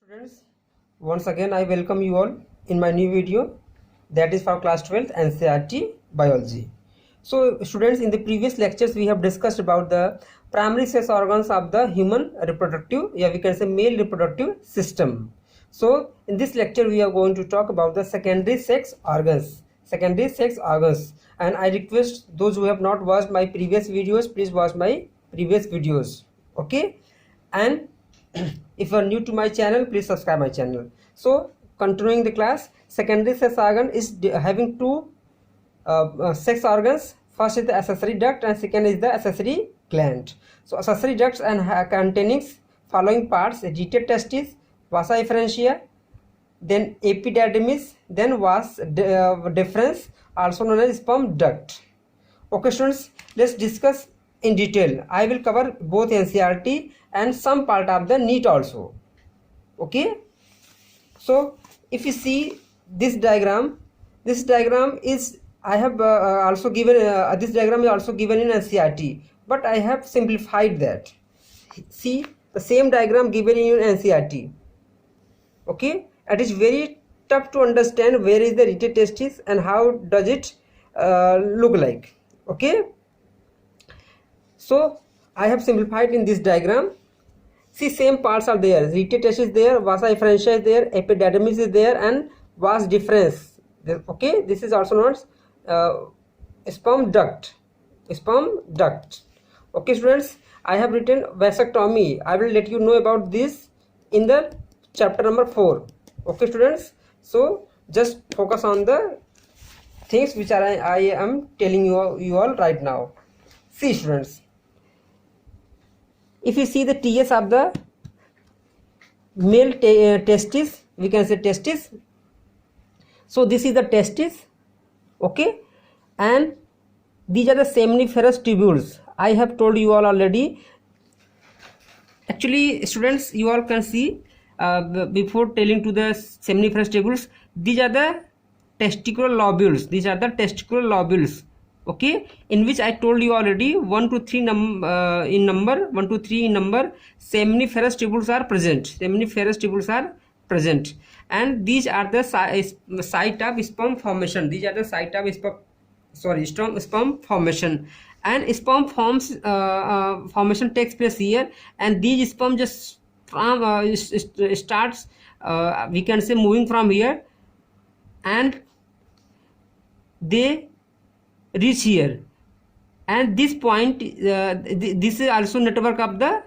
Students, once again I welcome you all in my new video that is for class 12th NCERT biology. So students, in the previous lectures we have discussed about the primary sex organs of the human reproductive, we can say male reproductive system. So in this lecture we are going to talk about the secondary sex organs, and I request those who have not watched my previous videos, please watch my previous videos, okay? And if you are new to my channel, please subscribe my channel. So continuing the class, secondary sex organ is having two sex organs. First is the accessory duct and second is the accessory gland. So accessory ducts and containing following parts: retate testis, vasa efferentia, then epididymis, then vas deferens, also known as sperm duct. Okay students, let's discuss in detail. I will cover both NCERT and some part of the NEET also. Okay, so if you see this diagram is I have also given this diagram is also given in NCERT, but I have simplified that. See the same diagram given in NCERT. Okay, it is very tough to understand where is the retate testis and how does it look like. Okay, so I have simplified in this diagram. See, same parts are there. Retate testis is there, vasa efferentia is there, epididymis is there, and vas deferens. Okay, this is also known as sperm duct. Okay, students, I have written vasectomy. I will let you know about this in the chapter number 4. Okay, students. So just focus on the things which I am telling you all right now. See, students, if you see the TS of the male testis, we can say testis. So this is the testis, okay, and these are the seminiferous tubules. I have told you all already. Actually, students, you all can see before telling to the seminiferous tubules, these are the testicular lobules. Okay, in which I told you already 1 to 3 in number seminiferous tubules are present, and these are the site of sperm formation. Sperm formation, and sperm formation takes place here, and these sperm just starts we can say moving from here, and they reach here, and this point this is also network of the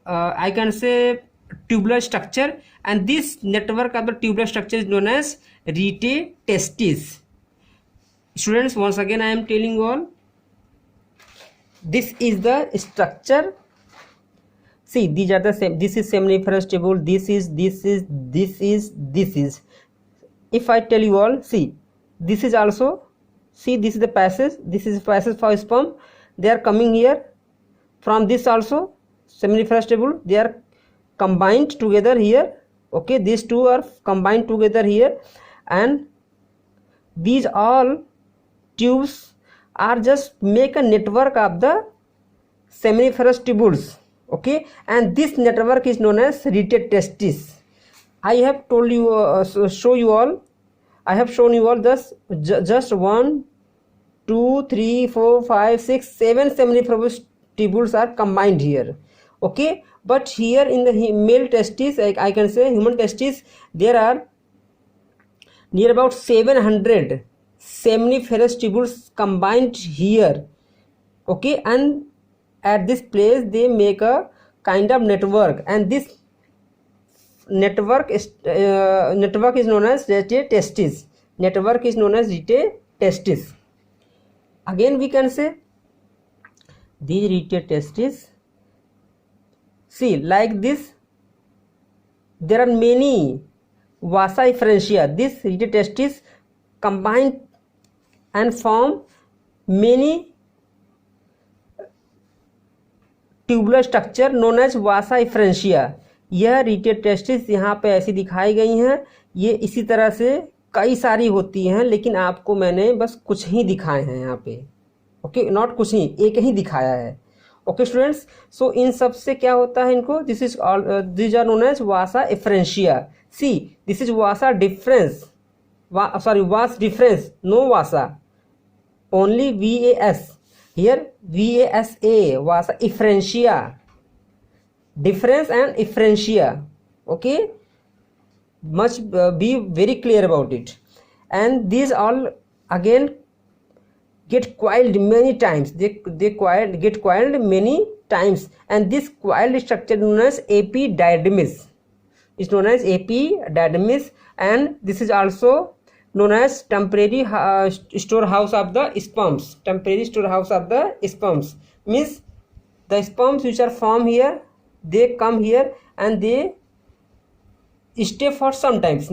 I can say tubular structure, and this network of the tubular structure is known as retate testis. Students, once again I am telling you all, this is the structure. See, these are the same. This is seminiferous tubule, this is. If I tell you all, see, this is also, see, this is the passage, for sperm. They are coming here from this also seminiferous tubule, they are combined together here. Okay, these two are combined together here, and these all tubes are just make a network of the seminiferous tubules. Okay, and this network is known as retate testis. I have told you I have shown you all just 1, 2, 3, 4, 5, 6, 7 seminiferous tubules are combined here. Okay, but here in the male testis, I can say human testis, there are near about 700 seminiferous tubules combined here. Okay, and at this place they make a kind of network, and this network is known as retate testis. Again we can say these retate testis, see, like this, there are many vasa efferentia. This retate testis combine and form many tubular structure known as vasa efferentia. यह retate testis यहाँ पे ऐसी दिखाई गई हैं, ये इसी तरह से कई सारी होती हैं, लेकिन आपको मैंने बस कुछ ही दिखाए हैं यहाँ पे. ओके, नॉट कुछ ही, एक ही दिखाया है. ओके स्टूडेंट्स, सो इन सब से क्या होता है इनको, this is all this are known as vasa efferentia. See this is vasa difference, sorry, vas difference, no vasa, only vas. Here vasa, vasa efferentia, difference and efferentia. Okay, must be very clear about it. And these all again get coiled many times, they get coiled many times, and this coiled structure known as epididymis is known as epididymis. And this is also known as temporary storehouse of the sperms. Temporary storehouse of the sperms means the sperms which are formed here, they come here and they stay for sometimes,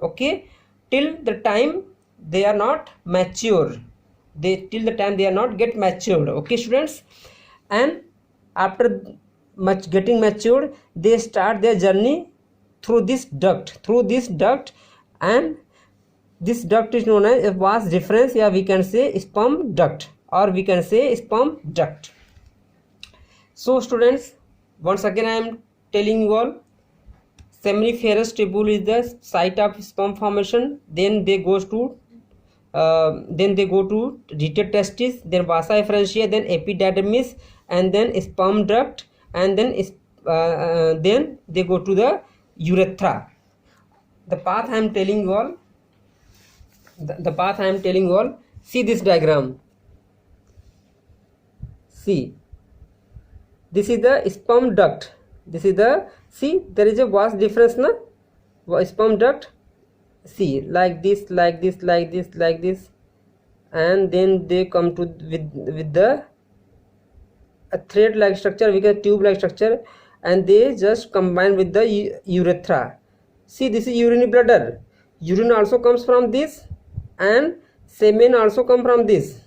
okay, till the time they are not mature, till the time they are not get matured. Okay students, and after getting matured, they start their journey through this duct, and this duct is known as a vas difference, yeah, we can say sperm duct, or we can say sperm duct. So students, once again I am telling you all, seminiferous tubule is the site of sperm formation, then they go to rete testis, then vasa efferentia, then epididymis, and then sperm duct, and then they go to the urethra. The path I am telling you all, see this diagram, see, this is the sperm duct, this is the, see, there is a vast difference na, sperm duct, see, like this, and then they come to with the a thread like structure, we get tube like structure, and they just combine with the urethra. See, this is urinary bladder, urine also comes from this, and semen also come from this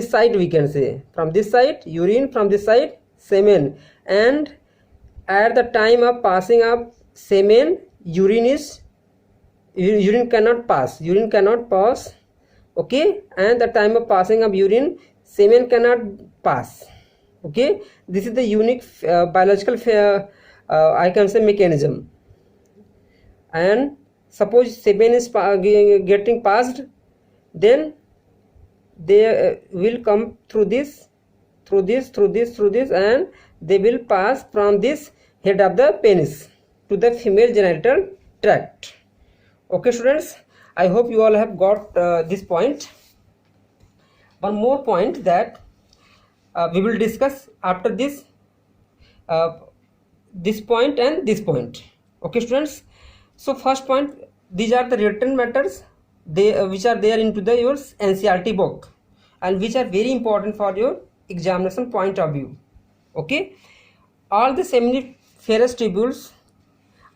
side, we can say, from this side urine, from this side semen, and at the time of passing of semen, urine cannot pass, okay, and the time of passing of urine, semen cannot pass. Okay, this is the unique biological I can say mechanism. And suppose semen is getting passed, then they will come through this, and they will pass from this head of the penis to the female genital tract. Okay students, I hope you all have got this point. One more point that we will discuss after this point and this point. Okay students, so first point, these are the written matters, which are there into the your NCERT book, and which are very important for your examination point of view. Okay, all the seminiferous tubules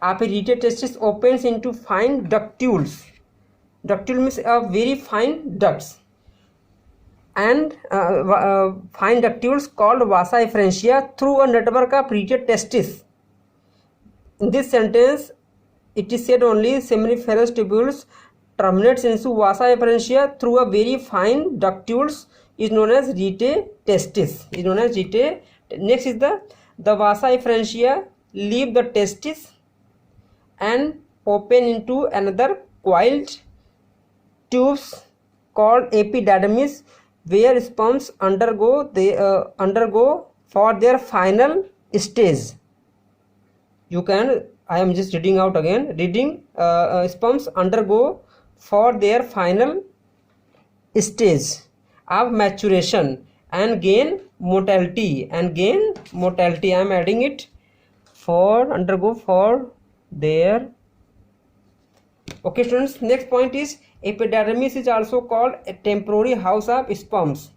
of a rete testis opens into fine ductules. Ductule means very fine ducts, and fine ductules called vasa efferentia through a network of rete testis. In this sentence, it is said only seminiferous tubules terminates into vasa efferentia through a very fine ductules is known as rete testis. Next is the vasa efferentia leave the testis and open into another coiled tubes called epididymis, where sperms undergo for their final stage. You can, I am just reading out again, sperms undergo for their final stage of maturation and gain motility. I am adding it, undergo for their. Okay students, next point is epididymis is also called a temporary house of sperms.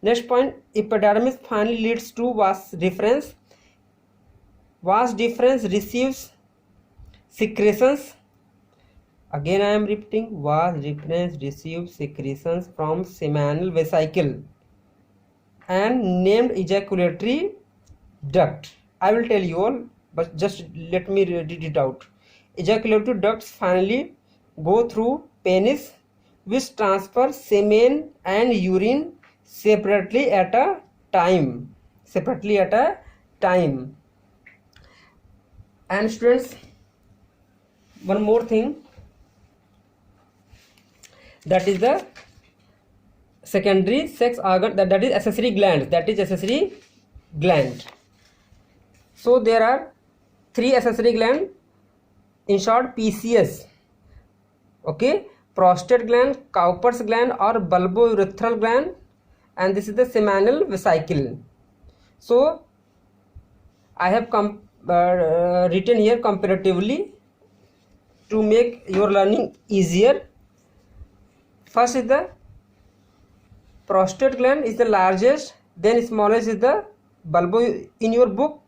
Next point, epididymis finally leads to vas difference. Vas difference receives secretions, again I am repeating, vas difference receives secretions from seminal vesicle and named ejaculatory duct. I will tell you all, but just let me read it out. Ejaculatory ducts finally go through penis, which transfer semen and urine separately at a time, separately at a time. And students, one more thing, that is the secondary sex organ, that is accessory gland, So there are 3 accessory gland, in short PCS, okay, prostate gland, Cowper's gland or bulbourethral gland, and this is the seminal vesicle. So I have written here comparatively to make your learning easier. First is the prostate gland is the largest, then smallest is the in your book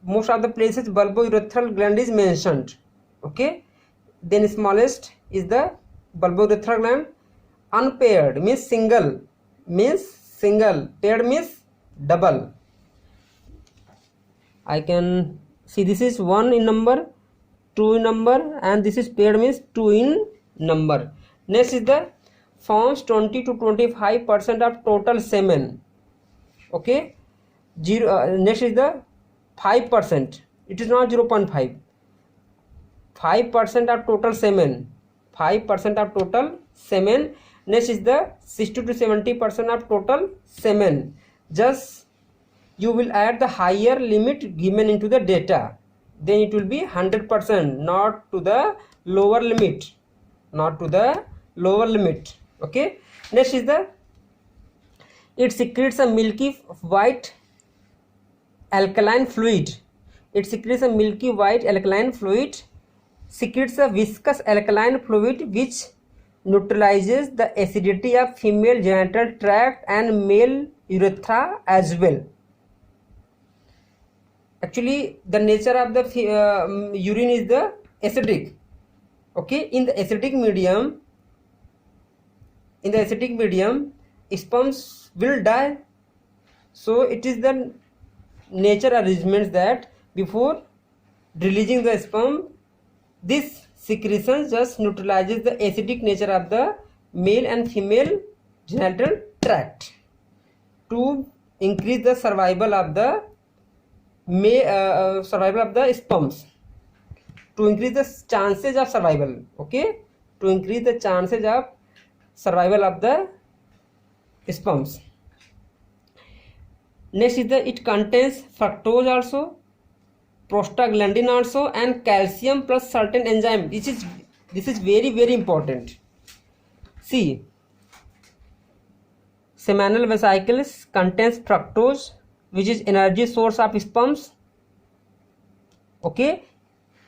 most of the places bulbourethral gland is mentioned, okay. Then smallest is the bulbourethral gland. Unpaired means single, paired means double. I can see this is 1 in number, 2 in number, and this is paired means 2 in number. Next is the forms 20 to 25% of total semen, okay. Next is the 5%, it is not 0.5, 5% of total semen, 5% of total semen. Next is the 60 to 70% of total semen. Just you will add the higher limit given into the data, then it will be 100%, not to the lower limit, okay. Next is the it secretes a milky white alkaline fluid, secretes a viscous alkaline fluid which neutralizes the acidity of female genital tract and male urethra as well. Actually the nature of the urine is the acidic, okay. In the acidic medium sperms will die, so it is the nature arrangements that before releasing the sperm, this secretion just neutralizes the acidic nature of the male and female genital tract to increase the survival of the sperms, to increase the chances of survival, okay, to increase the chances of survival of the sperms. Next is the it contains fructose also, prostaglandin also, and calcium plus certain enzyme. This is very, very important. See, seminal vesicles contains fructose, which is energy source of sperms, okay.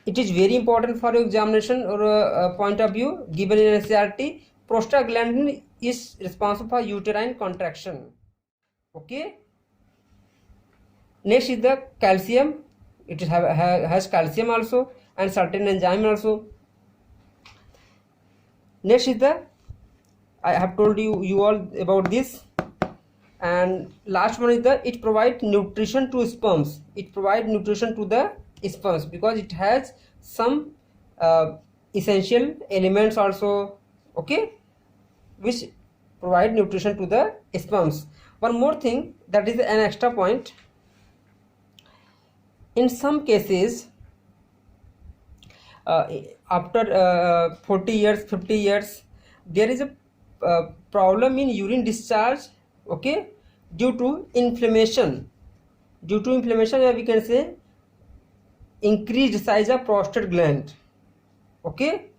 It is very important for your examination or point of view given in NCERT. Prostaglandin is responsible for uterine contraction, okay. Next is the calcium, it has calcium also and certain enzyme also. Next is the I have told you all about this. And last one is the it provides nutrition to sperms, because it has some essential elements also, okay, which provide nutrition to the sperms. One more thing, that is an extra point. In some cases after 40 years, 50 years, there is a problem in urine discharge, okay, due to inflammation, we can say increased size of prostate gland, okay.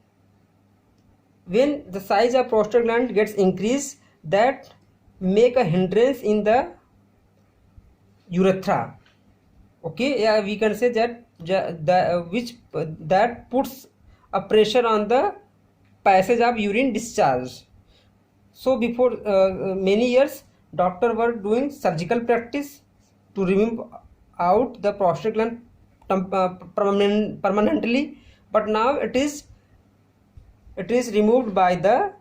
When the size of prostate gland gets increased, that make a hindrance in the urethra, okay. Yeah, we can say that that puts a pressure on the passage of urine discharge. So before many years, doctor were doing surgical practice to remove out the prostate gland permanently, but now it is removed by the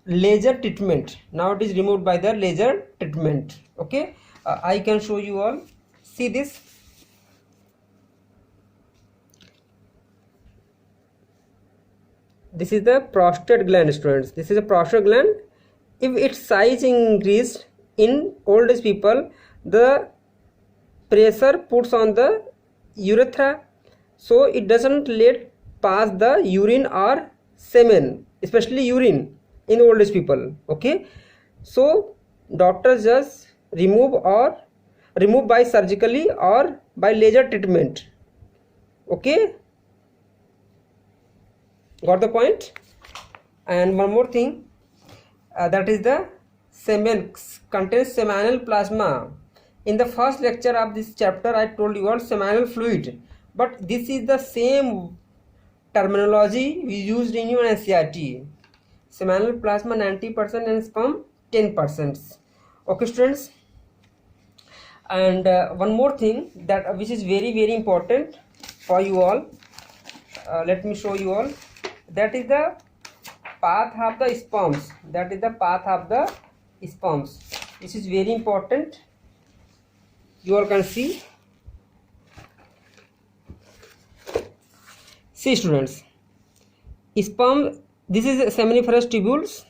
laser treatment. Okay. I can show you all. See this. This is the prostate gland, students. This is a prostate gland. If its size increased, in old age people, the pressure puts on the urethra, so it doesn't let pass the urine or semen, especially urine in old age people. Okay, so doctors just remove by surgically or by laser treatment. Okay, got the point? And one more thing, that is the semen contains seminal plasma. In the first lecture of this chapter I told you all seminal fluid, but this is the same terminology we used in your NCERT. Seminal plasma 90% and sperm 10%. Okay students, and one more thing that which is very important for you all, let me show you all, that is the path of the sperms. That is the path of the sperms. This is very important. You all can see. See students, sperm, this is seminiferous tubules.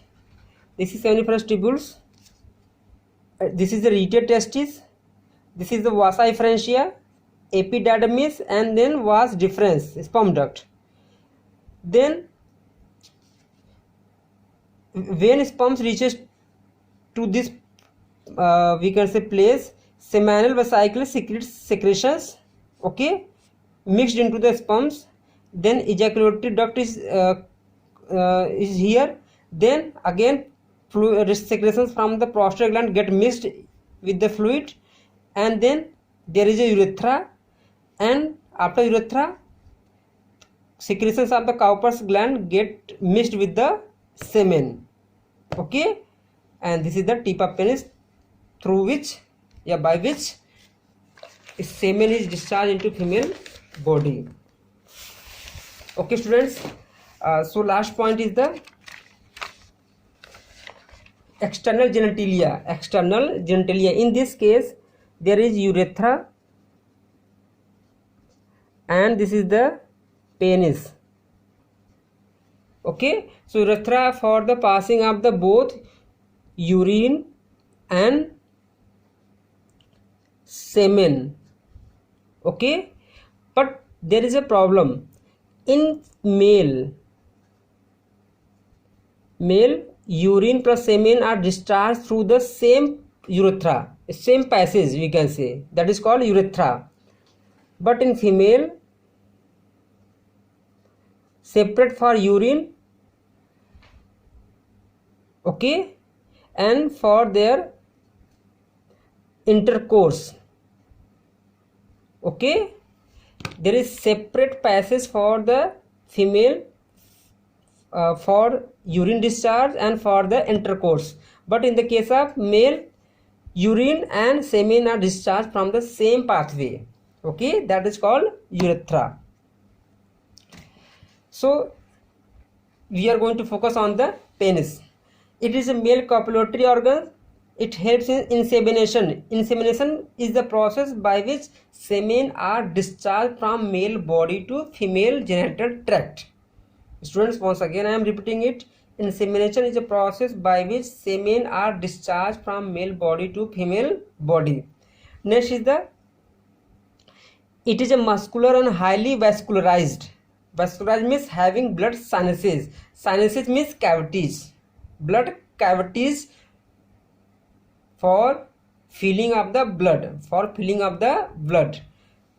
This is seminiferous tubules. This is the rete testis. This is the vasa efferentia, epididymis, and then vas deferens, sperm duct. Then when sperms reaches to this we can say place, seminal vesicle secretes secretions, okay, mixed into the sperms. Then ejaculatory duct is here. Then again secretions from the prostate gland get mixed with the fluid, and then there is a urethra, and after urethra secretions of the Cowper's gland get mixed with the semen. Okay, and this is the tip of penis through which, by which semen is discharged into female body. Okay students, so last point is the external genitalia. External genitalia, in this case there is urethra and this is the penis. Okay, so urethra for the passing of the both urine and semen. Okay, but there is a problem in male urine plus semen are discharged through the same urethra, same passage we can say, that is called urethra. But in female, separate for urine, okay, and for their intercourse, okay, there is separate passage for the female for urine discharge and for the intercourse. But in the case of male, urine and semen are discharged from the same pathway, okay, that is called urethra. So we are going to focus on the penis. It is a male copulatory organ. It helps in insemination. Insemination is the process by which semen are discharged from male body to female genital tract. Students, once again I am repeating it. Insemination is a process by which semen are discharged from male body to female body. Next is it is a muscular and highly vascularized. Vascularized means having blood sinuses. Sinuses means cavities. Blood cavities for filling of the blood.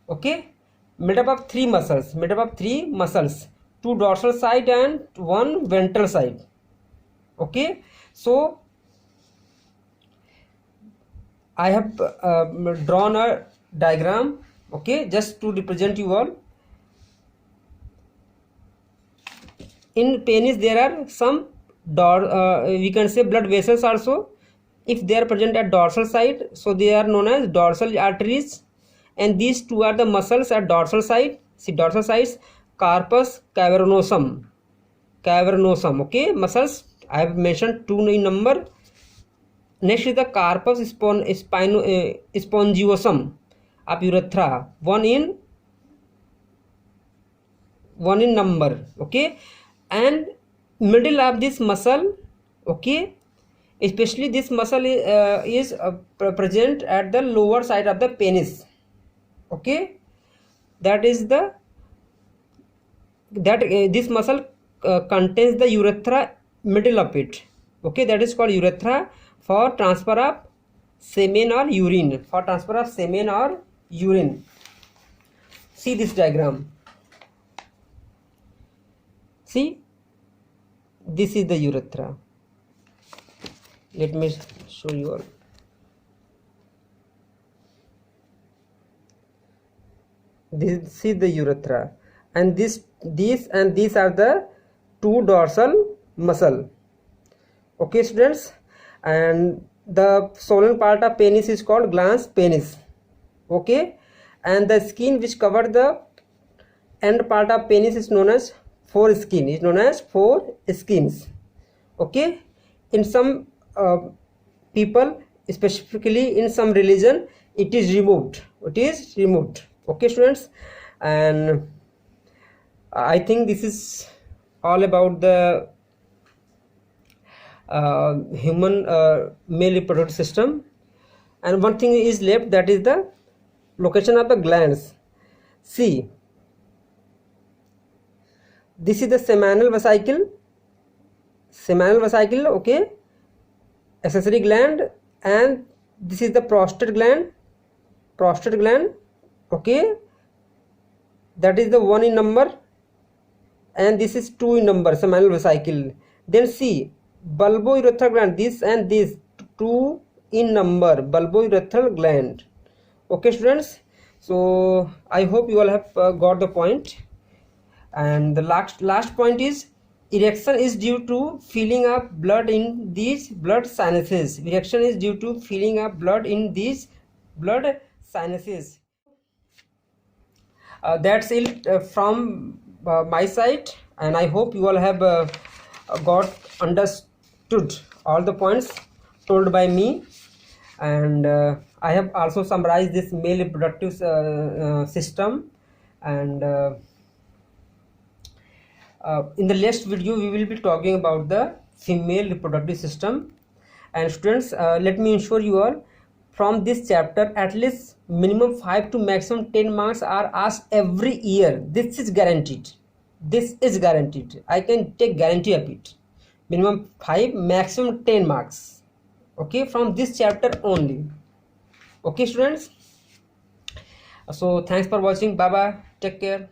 Okay, made up of three muscles. 2 dorsal side and 1 ventral side. Okay, so I have drawn a diagram, okay, just to represent you all. In penis there are some we can say blood vessels also. If they are present at dorsal side, so they are known as dorsal arteries, and these two are the muscles at dorsal side. See dorsal sides, carpus cavernosum, okay, muscles I have mentioned 2 in number. Next is the carpus spongiosum of urethra, 1 in number, okay, and middle of this muscle, okay, especially this muscle is present at the lower side of the penis. Okay, that is the this muscle contains the urethra middle of it. Okay, that is called urethra for transfer of semen or urine, for transfer of semen or urine. See this diagram. See, this is the urethra. Let me show you all. This is the urethra, and these and these are the two dorsal muscle. Okay students, and the swollen part of penis is called glans penis. Okay, and the skin which cover the end part of penis is known as foreskin, is known as foreskins. Okay, in some people, specifically in some religion, it is removed. Okay students, and I think this is all about the human male reproductive system. And one thing is left, that is the location of the glands. See, this is the seminal vesicle, okay, accessory gland, and this is the prostate gland, okay, that is the 1 in number, and this is 2 in number, seminal vesicle. Then see, bulbourethral gland, this and this 2 in number, bulbourethral gland. Okay students, so I hope you all have got the point. And the last point is, erection is due to filling up blood in these blood sinuses. Erection is due to filling up blood in these blood sinuses. That's it from my side, and I hope you all have got understood all the points told by me. And I have also summarized this male reproductive system. And in the next video we will be talking about the female reproductive system. And students, let me assure you all, from this chapter at least minimum 5 to maximum 10 marks are asked every year. This is guaranteed. I can take guarantee of it. Minimum 5, maximum 10 marks, okay, from this chapter only. Okay students, so thanks for watching. Bye bye, take care.